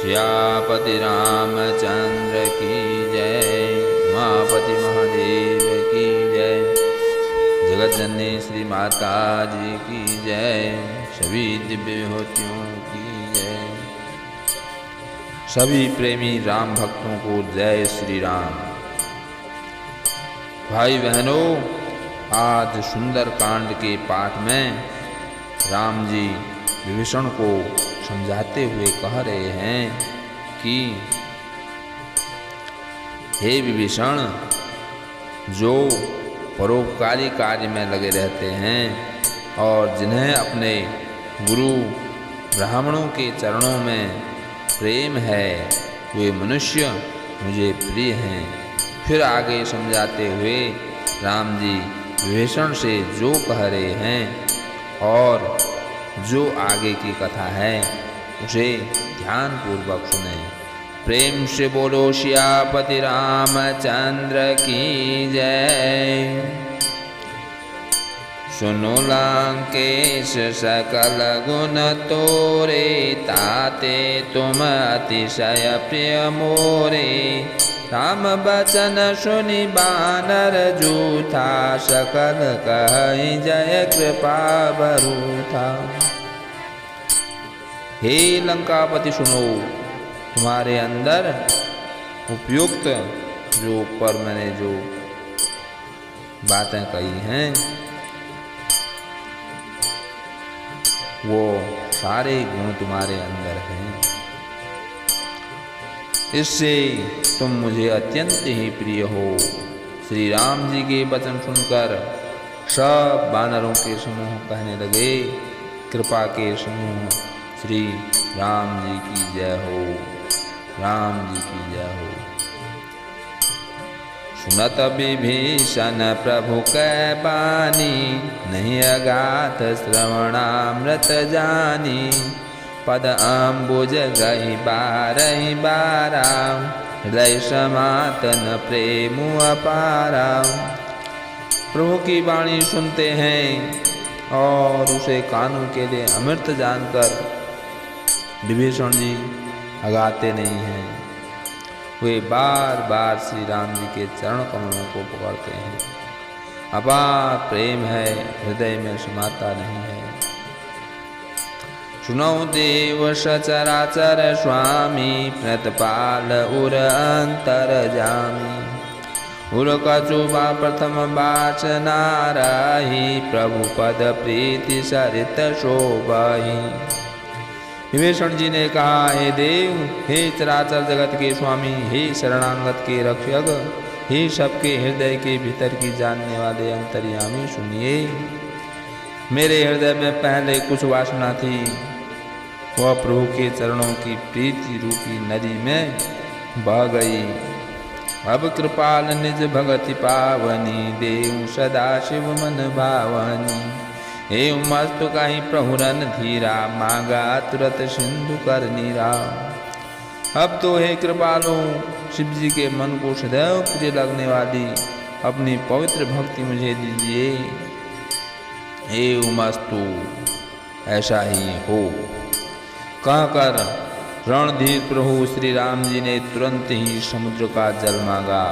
सियापति रामचंद्र की जय। उमापति महादेव की जय। जगत जननी श्री माता जी की जय। सभी दिव्य विभूतियों की जय। सभी प्रेमी राम भक्तों को जय श्री राम। भाई बहनों, आज सुंदर कांड के पाठ में राम जी विभीषण को समझाते हुए कह रहे हैं कि हे विभीषण, जो परोपकारी कार्य में लगे रहते हैं और जिन्हें अपने गुरु ब्राह्मणों के चरणों में प्रेम है, वे मनुष्य मुझे प्रिय हैं। फिर आगे समझाते हुए राम जी विभीषण से जो कह रहे हैं और जो आगे की कथा है उसे ध्यान पूर्वक सुने। प्रेम से बोलो सियापति रामचंद्र की जय। सुनो लंकेश सकल गुण तोरे, ताते तुम अतिशय प्रिय मोरे। राम बचन सुनि बानर जूथा, सकल कहि जय कृपा बरूथा। हे लंकापति, सुनो, तुम्हारे अंदर उपयुक्त जो ऊपर मैंने जो बातें कही हैं वो सारे गुण तुम्हारे अंदर हैं। इससे तुम मुझे अत्यंत ही प्रिय हो। श्री राम जी के वचन सुनकर सब वानरों के समूह कहने लगे, कृपा के समूह श्री राम जी की जय हो, राम जी की जय हो। सुनत विभीषण प्रभु कै बानी, नहीं अगाध श्रवणामृत जानी। पद अम्बुज गहि बारहि बारा, हृदय समातन प्रेम अपारा। प्रभु की वाणी सुनते हैं और उसे कानों के लिए अमृत जानकर विभीषण जी अगाते नहीं हैं। वे बार बार श्री राम जी के चरण कमलों को पकड़ते हैं। अपार प्रेम है, हृदय में समाता नहीं है। सुनो देव सचराचर स्वामी, प्रतिपाल उर अंतर जामी। उर कछुबा प्रथम वाचना रही, प्रभु पद प्रीति सरित शोभहि। विभीषण जी ने कहा, हे देव, हे चराचर जगत के स्वामी, हे शरणागत के रक्षक, हे सबके हृदय के भीतर की जानने वाले अंतर्यामी, सुनिए। मेरे हृदय में पहले कुछ वासना थी, वह प्रभु के चरणों की प्रीति रूपी नदी में बह गई। अब कृपाल निज भगति पावनी, देव सदा शिव मन भावनी। हे मस्तु कहीं प्रहुरन धीरा, मांगा तुरत सिंधु कर नीरा। अब तो हे कृपालु, शिव जी के मन को सदैव प्रिय लगने वाली अपनी पवित्र भक्ति मुझे दीजिए। हे मस्तु, ऐसा ही हो। कहकर रणधीर प्रभु श्री राम जी ने तुरंत ही समुद्र का जल मांगा।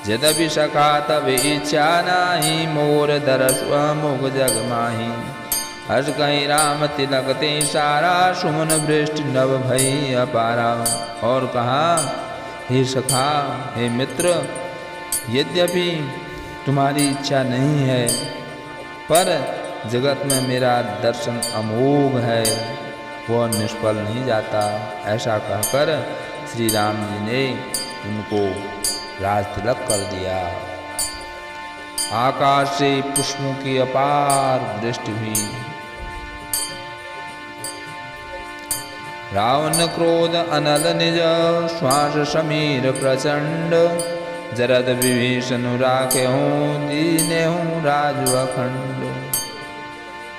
यद्यपि सखा तब इच्छा नाही, मोर दरस मुख जग माही। हर्ष कहीं राम तिलकते सारा, सुमन वृष्टि नभ भई अपारा। और कहा, हे सखा, हे मित्र, यद्यपि तुम्हारी इच्छा नहीं है, पर जगत में मेरा दर्शन अमोघ है, वह निष्फल नहीं जाता। ऐसा कहकर श्री राम जी ने उनको राज तिलक कर दिया। आकाश से पुष्पों की अपार वृष्टि हुई। रावण क्रोध अनल निज, श्वास समीर प्रचंड। जरद विभीषण राखे हूँ, दीने हूँ राजु अखंड।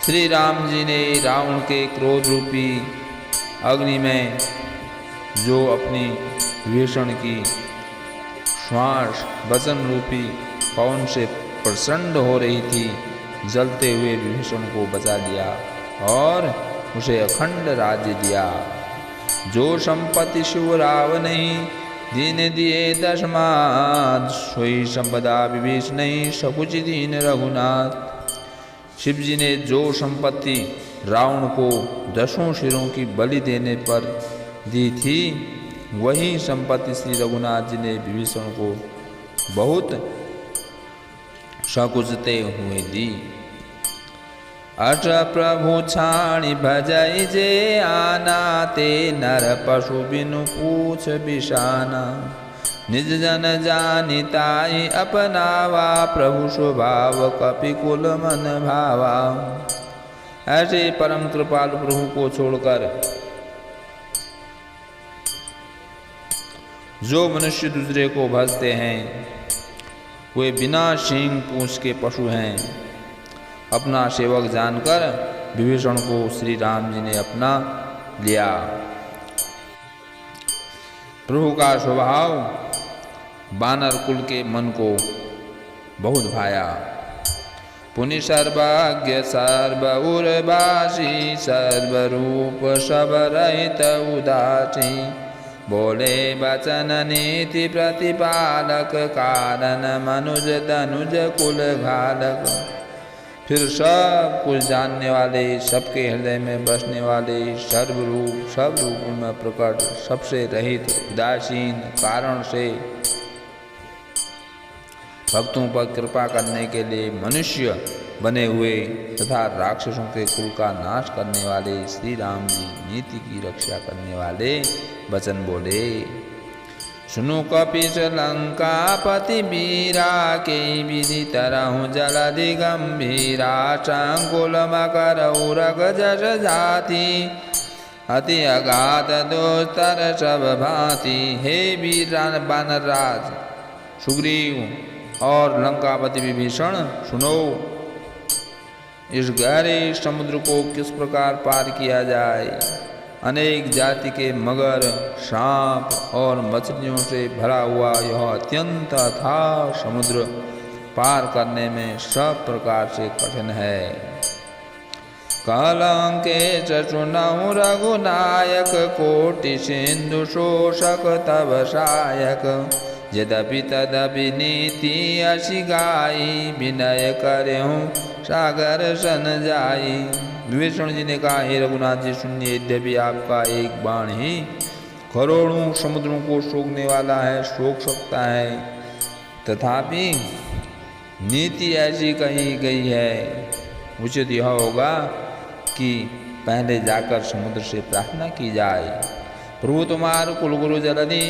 श्री राम जी ने रावण के क्रोध रूपी अग्नि में जो अपनी विभीषण की श्वास वचन रूपी पवन से प्रचंड हो रही थी, जलते हुए विभीषण को बचा दिया और उसे अखंड राज्य दिया। जो संपत्ति शिवराव नहीं, दीन दिए दशमाद, सोई संपदा विभीष नहीं, सकुच दीन रघुनाथ। शिव जी ने जो संपत्ति रावण को 10 सिरों की बलि देने पर दी थी, वही संपत्ति श्री रघुनाथ जी ने विभीषण को बहुत सकुचते हुए दी। अठ प्रभु छाणी भजई जे आना, ते नर पशु बिनु पूछ बिशाना। निज जन जानिताई अपनावा, प्रभु स्वभाव कपिकुल मन भावा। ऐसे परम कृपालु प्रभु को छोड़कर जो मनुष्य दूसरे को भजते हैं, वे बिना सींग पूंछ के पशु हैं। अपना सेवक जानकर विभीषण को श्री राम जी ने अपना लिया। प्रभु का स्वभाव बानर कुल के मन को बहुत भाया। पुनि सर्वज्ञ सर्वउर्वासी, सर्वरूप सब रहित उदासी। बोले वचन नीति प्रतिपालक, कारण मनुज तनुज कुल घालक। फिर सब कुछ जानने वाले, सबके हृदय में बसने वाले, सर्वरूप सब रूपों में प्रकट, सबसे रहित, उदासीन, कारण से भक्तों पर कृपा करने के लिए मनुष्य बने हुए तथा राक्षसों के कुल का नाश करने वाले श्री राम जी नीति की रक्षा करने वाले वचन बोले। सुनो कपीश लंकापति वीरा, के विधि तरहु जलधि गंभीरा। चांगुल मकर उरग जस जाति, अति अगाध दोस्तर सब भांति। हे वीर बानर राज सुग्रीव और लंकापति विभीषण, सुनो, इस गहरे समुद्र को किस प्रकार पार किया जाए। अनेक जाति के मगर, सांप और मछलियों से भरा हुआ यह अत्यंत अथाह समुद्र पार करने में सब प्रकार से कठिन है। कलंके सुनहु रघुनायक, कोटि सिंधु शोषक तब सायक। यद्यपि तदपि नीति असी गाई, विनय करहूँ सागर सन जाई। विभीषण जी ने कहा, हे रघुनाथ जी सुनिए, यद्यपि आपका एक बाण ही करोड़ों समुद्रों को सोखने वाला है, सोख सकता है, तथापि नीति ऐसी कही गई है, उचित यह होगा कि पहले जाकर समुद्र से प्रार्थना की जाए। प्रभु तुम्हार कुलगुरु जलधि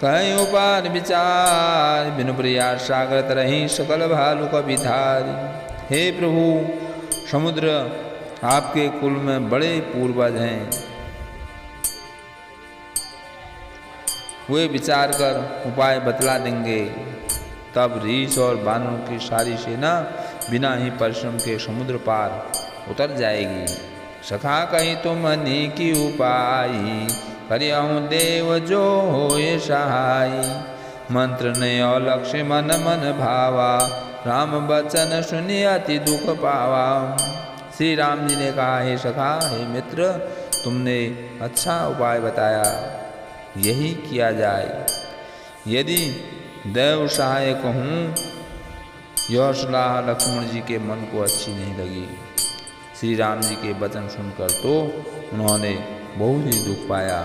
कहीं उपार विचार, बिनु प्रयास सागर तरही सकल भालु का विधारी। हे प्रभु, समुद्र आपके कुल में बड़े पूर्वज हैं, वे विचार कर उपाय बतला देंगे। तब रीछ और बानरों की सारी सेना बिना ही परिश्रम के समुद्र पार उतर जाएगी। सखा कहीं तुम नी की उपाई, करियहूँ देव जो होए सहाय। मंत्र ने अलक्ष्य मन मन भावा, राम बचन सुनि अति दुख पावा। श्री राम जी ने कहा, हे सखा, हे मित्र, तुमने अच्छा उपाय बताया, यही किया जाए। यदि देव सहायक हूँ, यह सलाह लक्ष्मण जी के मन को अच्छी नहीं लगी। श्री राम जी के वचन सुनकर तो उन्होंने बहुत ही दुख पाया।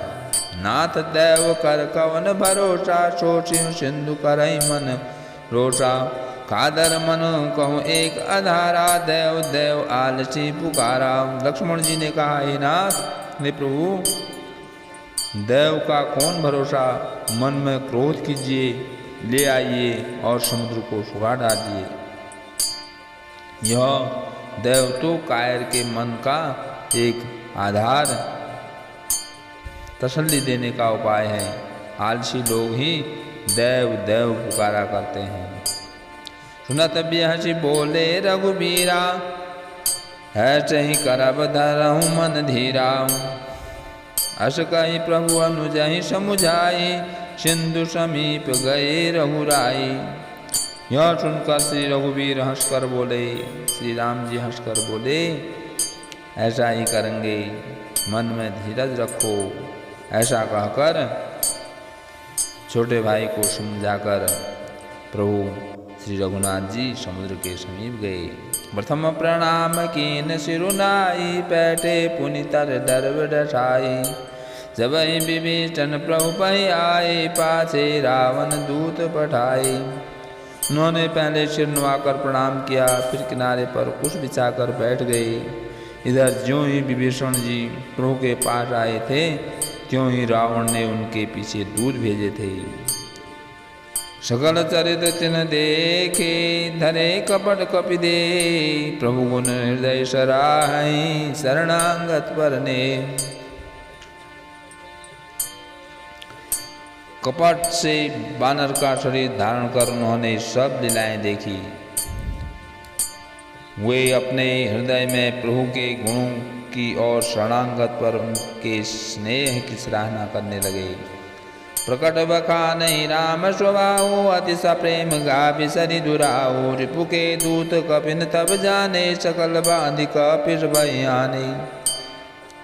नाथ देव कर कवन भरोसा, सोचियो सिंधु करई मन रोषा। कादर मन कहूँ एक अधारा, देव देव आलसी पुकारा। लक्ष्मण जी ने कहा, हे नाथ, हे प्रभु, देव का कौन भरोसा, मन में क्रोध कीजिए, ले आइए और समुद्र को सुखा डालिए। यह देव तो कायर के मन का एक आधार तसल्ली देने का उपाय है। आलसी लोग ही देव देव पुकारा करते हैं। सुनत बिहसी बोले रघुबीरा, ऐसे ही करब धरहूँ मन धीरा। अस कही प्रभु अनुजहि समुझाई, सिंधु समीप गए रघुराई। यह सुनकर श्री रघुवीर हंसकर बोले, श्री राम जी हंसकर बोले, ऐसा ही करेंगे, मन में धीरज रखो, ऐसा कहकर छोटे भाई को समझाकर प्रभु श्री रघुनाथ जी समुद्र के समीप गए। प्रथम प्रणाम कीन सिरुनाई, बैठे पुनि तर डर डठाई। जब विभीषण प्रभु पै आए, पाछे रावण दूत पठाए। उन्होंने पहले सिर नवाकर प्रणाम किया, फिर किनारे पर कुछ बिछाकर बैठ गए। इधर ज्यों ही विभीषण जी प्रभु के पास आए थे, त्यों ही रावण ने उनके पीछे दूत भेजे थे। सकल चरित तिन देखे, धरे कपट कपि दे। प्रभु गुण हृदय सराहै, शरणागत पर ने। कपट से बानर का शरीर धारण कर उन्होंने सब लीलाएं देखी। वे अपने हृदय में प्रभु के गुणों की और शरणागत पर उनके स्नेह की सराहना करने लगे। प्रकट बखा नहीं राम स्वभाव, अतिशय प्रेम गाभि सरि दुराओ। रिपु के दूत कपिन तब जाने, सकल बांधि कपिस बयाने।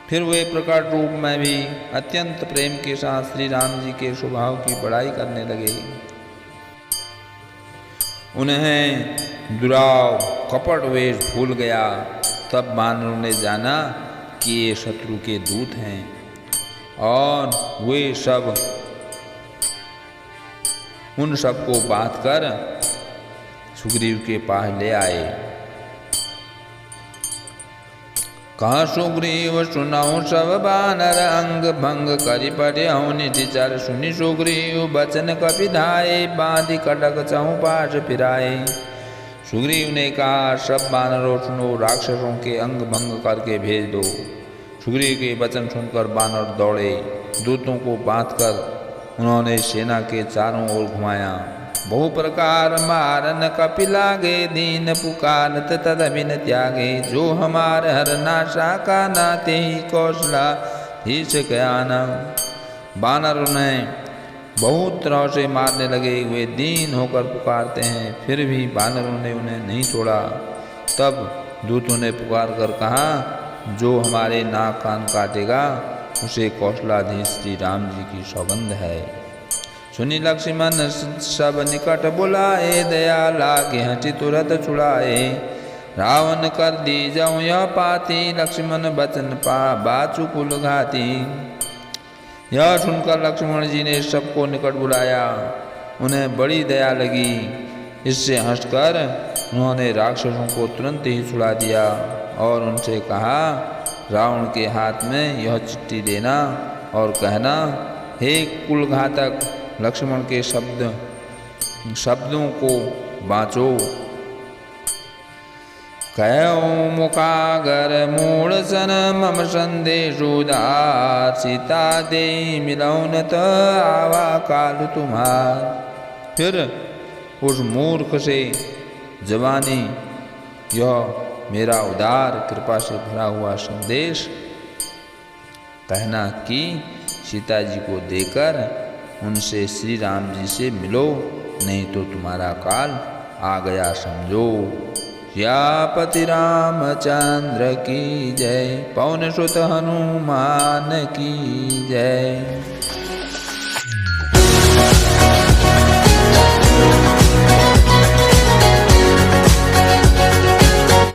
फिर वे प्रकट रूप में भी अत्यंत प्रेम के साथ श्री राम जी के स्वभाव की बड़ाई करने लगे। उन्हें दुराव कपट वेश भूल गया। तब बानरों ने जाना कि ये शत्रु के दूत हैं, और वे सब उन सबको बांध कर सुग्रीव के पास ले आए। कहा सुग्रीव सुनाऊं सब बानर, अंग भंग करि पड़ियहु निठिचर। सुनि सुग्रीव बचन कपि धाये, बांधि कटक चहुपाश फिराए। सुग्रीव ने कहा, सब बानरों सुनो, राक्षसों के अंग भंग करके भेज दो। सुग्रीव के वचन सुनकर बानर दौड़े। दूतों को बांधकर उन्होंने सेना के चारों ओर घुमाया। बहु प्रकार मारन कपि लागे, दीन पुकारत तदभिन त्यागे। जो हमारे हर नाशा का नाते ही कौशला ही से कयाना। बानर उन्हें बहुत तरह से मारने लगे। वे दीन होकर पुकारते हैं, फिर भी बानरों ने उन्हें नहीं छोड़ा। तब दूतों ने पुकार कर कहा, जो हमारे नाक कान काटेगा उसे कौशलाधीश श्री राम जी की सौगंध है। सुनी लक्ष्मण सब निकट बुलाए, दया लागे हटि तुरत छुड़ाए। रावण कर दी जाऊं यह पाती, लक्ष्मण बचन पा बाचु कुल घाती। यह सुनकर लक्ष्मण जी ने सबको निकट बुलाया। उन्हें बड़ी दया लगी। इससे हंसकर उन्होंने राक्षसों को तुरंत ही छुड़ा दिया और उनसे कहा, रावण के हाथ में यह चिट्ठी देना और कहना, हे कुलघातक, लक्ष्मण के शब्दों को बाँचो। कहो मुखागर मूल सन, मम संदेश उदार। सीता दे मिलौन त आवा काल तुम्हार। फिर उस मूर्ख से जवानी यह मेरा उदार कृपा से भरा हुआ संदेश कहना कि सीता जी को देकर उनसे श्री राम जी से मिलो, नहीं तो तुम्हारा काल आ गया समझो। सियापति रामचंद्र की जय, पवन सुत हनुमान की जय।